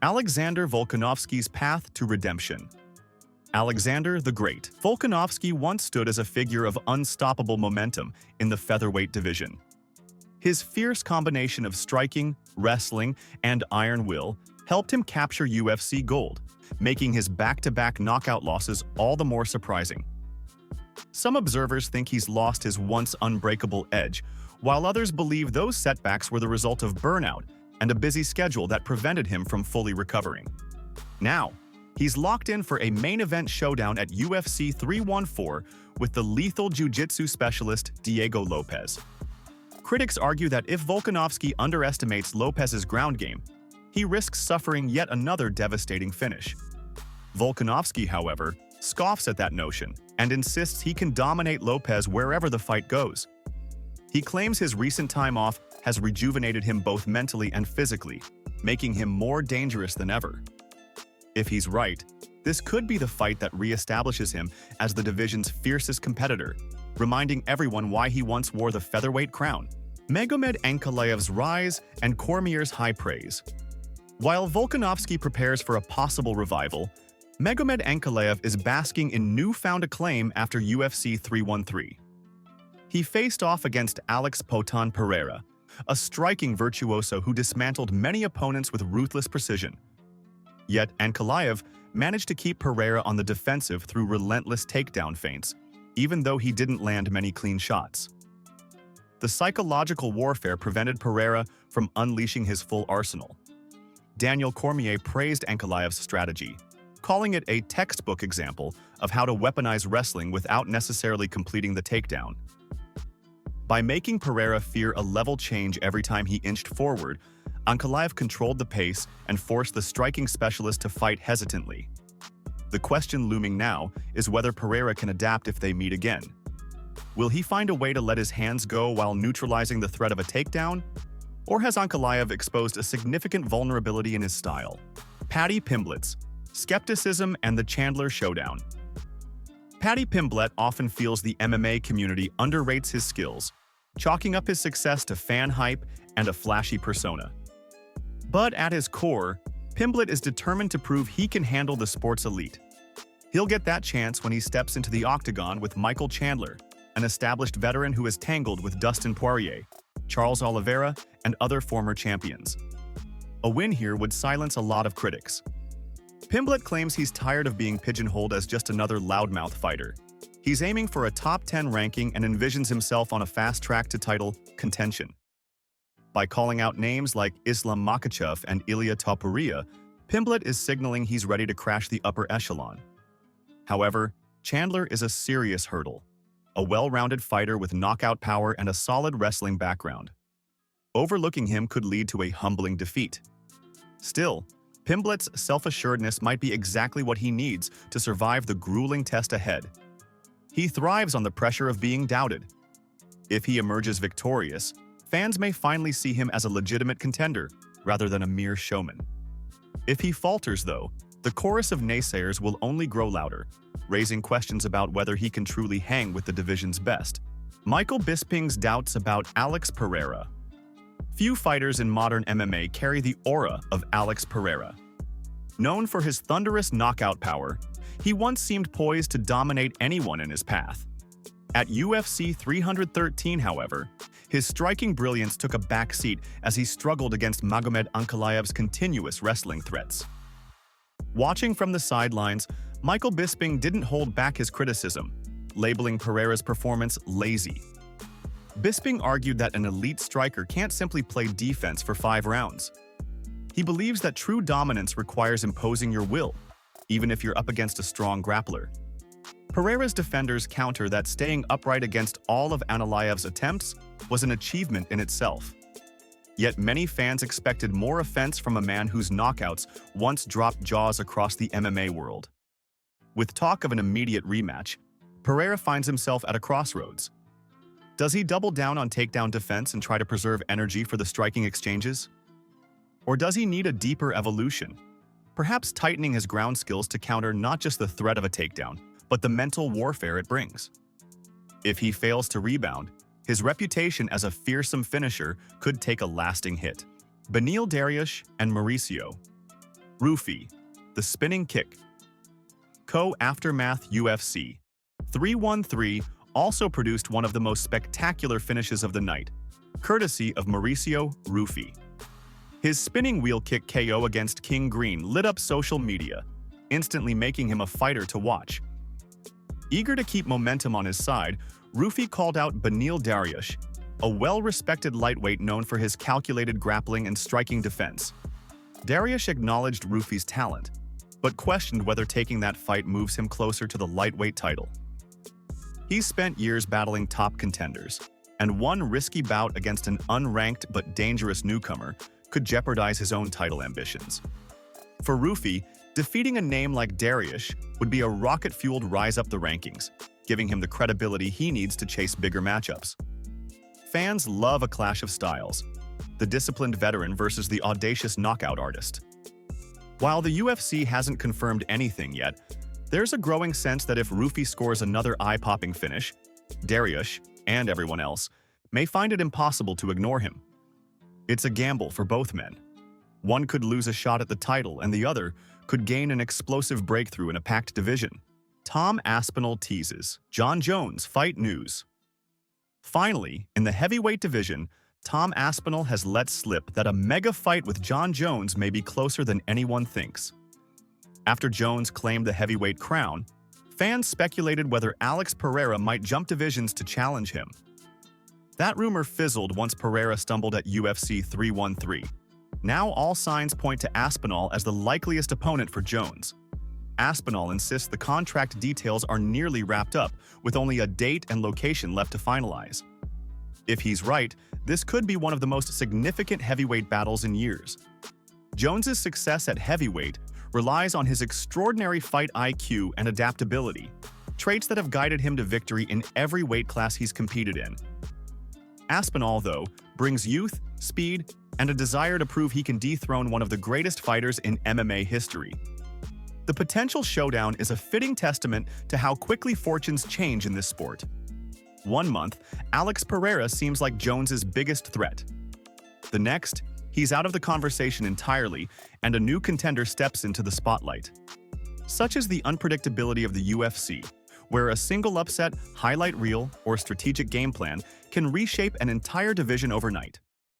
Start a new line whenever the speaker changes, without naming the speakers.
Alexander Volkanovski's path to redemption. Alexander the Great. Volkanovski once stood as a figure of unstoppable momentum in the featherweight division. His fierce combination of striking, wrestling, and iron will helped him capture UFC gold, making his back-to-back knockout losses all the more surprising. Some observers think he's lost his once unbreakable edge, while others believe those setbacks were the result of burnout and a busy schedule that prevented him from fully recovering. Now, he's locked in for a main event showdown at UFC 314 with the lethal jiu-jitsu specialist Diego Lopes. Critics argue that if Volkanovski underestimates Lopes's ground game, he risks suffering yet another devastating finish. Volkanovski, however, scoffs at that notion and insists he can dominate Lopes wherever the fight goes. He claims his recent time off has rejuvenated him both mentally and physically, making him more dangerous than ever. If he's right, this could be the fight that re-establishes him as the division's fiercest competitor, reminding everyone why he once wore the featherweight crown. Magomed Ankalaev's rise and Cormier's high praise. While Volkanovski prepares for a possible revival, Magomed Ankalaev is basking in newfound acclaim after UFC 313. He faced off against Alex Potan Pereira, a striking virtuoso who dismantled many opponents with ruthless precision. Yet Ankalaev managed to keep Pereira on the defensive through relentless takedown feints, even though he didn't land many clean shots. The psychological warfare prevented Pereira from unleashing his full arsenal. Daniel Cormier praised Ankalaev's strategy, calling it a textbook example of how to weaponize wrestling without necessarily completing the takedown. By making Pereira fear a level change every time he inched forward, Ankalaev controlled the pace and forced the striking specialist to fight hesitantly. The question looming now is whether Pereira can adapt if they meet again. Will he find a way to let his hands go while neutralizing the threat of a takedown? Or has Ankalaev exposed a significant vulnerability in his style? Paddy Pimblett's skepticism and the Chandler showdown. Paddy Pimblett often feels the MMA community underrates his skills, chalking up his success to fan hype and a flashy persona. But at his core, Pimblett is determined to prove he can handle the sport's elite. He'll get that chance when he steps into the octagon with Michael Chandler, an established veteran who is tangled with Dustin Poirier, Charles Oliveira, and other former champions. A win here would silence a lot of critics. Pimblett claims he's tired of being pigeonholed as just another loudmouth fighter. He's aiming for a top 10 ranking and envisions himself on a fast track to title contention. By calling out names like Islam Makhachev and Ilia Topuria, Pimblett is signaling he's ready to crash the upper echelon. However, Chandler is a serious hurdle, a well-rounded fighter with knockout power and a solid wrestling background. Overlooking him could lead to a humbling defeat. Still, Pimblett's self-assuredness might be exactly what he needs to survive the grueling test ahead. He thrives on the pressure of being doubted. If he emerges victorious, fans may finally see him as a legitimate contender rather than a mere showman. If he falters, though, the chorus of naysayers will only grow louder, raising questions about whether he can truly hang with the division's best. Michael Bisping's doubts about Alex Pereira. Few fighters in modern MMA carry the aura of Alex Pereira. Known for his thunderous knockout power, he once seemed poised to dominate anyone in his path. At UFC 313, however, his striking brilliance took a backseat as he struggled against Magomed Ankalaev's continuous wrestling threats. Watching from the sidelines, Michael Bisping didn't hold back his criticism, labeling Pereira's performance lazy. Bisping argued that an elite striker can't simply play defense for 5 rounds. He believes that true dominance requires imposing your will, even if you're up against a strong grappler. Pereira's defenders counter that staying upright against all of Ankalaev's attempts was an achievement in itself. Yet many fans expected more offense from a man whose knockouts once dropped jaws across the MMA world. With talk of an immediate rematch, Pereira finds himself at a crossroads. Does he double down on takedown defense and try to preserve energy for the striking exchanges? Or does he need a deeper evolution, perhaps tightening his ground skills to counter not just the threat of a takedown, but the mental warfare it brings? If he fails to rebound, his reputation as a fearsome finisher could take a lasting hit. Beneil Dariush and Mauricio. Ruffy, the spinning kick. Aftermath UFC 313 also produced one of the most spectacular finishes of the night, courtesy of Mauricio Ruffy. His spinning wheel kick KO against King Green lit up social media, instantly making him a fighter to watch. Eager to keep momentum on his side, Ruffy called out Beneil Dariush, a well-respected lightweight known for his calculated grappling and striking defense. Dariush acknowledged Ruffy's talent, but questioned whether taking that fight moves him closer to the lightweight title. He's spent years battling top contenders, and one risky bout against an unranked but dangerous newcomer could jeopardize his own title ambitions. For Ruffy, defeating a name like Dariush would be a rocket-fueled rise up the rankings, giving him the credibility he needs to chase bigger matchups. Fans love a clash of styles, the disciplined veteran versus the audacious knockout artist. While the UFC hasn't confirmed anything yet, there's a growing sense that if Ruffy scores another eye-popping finish, Dariush, and everyone else, may find it impossible to ignore him. It's a gamble for both men. One could lose a shot at the title, and the other could gain an explosive breakthrough in a packed division. Tom Aspinall teases Jon Jones fight news. Finally, in the heavyweight division, Tom Aspinall has let slip that a mega fight with Jon Jones may be closer than anyone thinks. After Jones claimed the heavyweight crown, fans speculated whether Alex Pereira might jump divisions to challenge him. That rumor fizzled once Pereira stumbled at UFC 313. Now all signs point to Aspinall as the likeliest opponent for Jones. Aspinall insists the contract details are nearly wrapped up, with only a date and location left to finalize. If he's right, this could be one of the most significant heavyweight battles in years. Jones's success at heavyweight relies on his extraordinary fight IQ and adaptability, traits that have guided him to victory in every weight class he's competed in. Aspinall, though, brings youth, speed, and a desire to prove he can dethrone one of the greatest fighters in MMA history. The potential showdown is a fitting testament to how quickly fortunes change in this sport. 1 month, Alex Pereira seems like Jones's biggest threat. The next, he's out of the conversation entirely, and a new contender steps into the spotlight. Such is the unpredictability of the UFC, where a single upset, highlight reel, or strategic game plan can reshape an entire division overnight.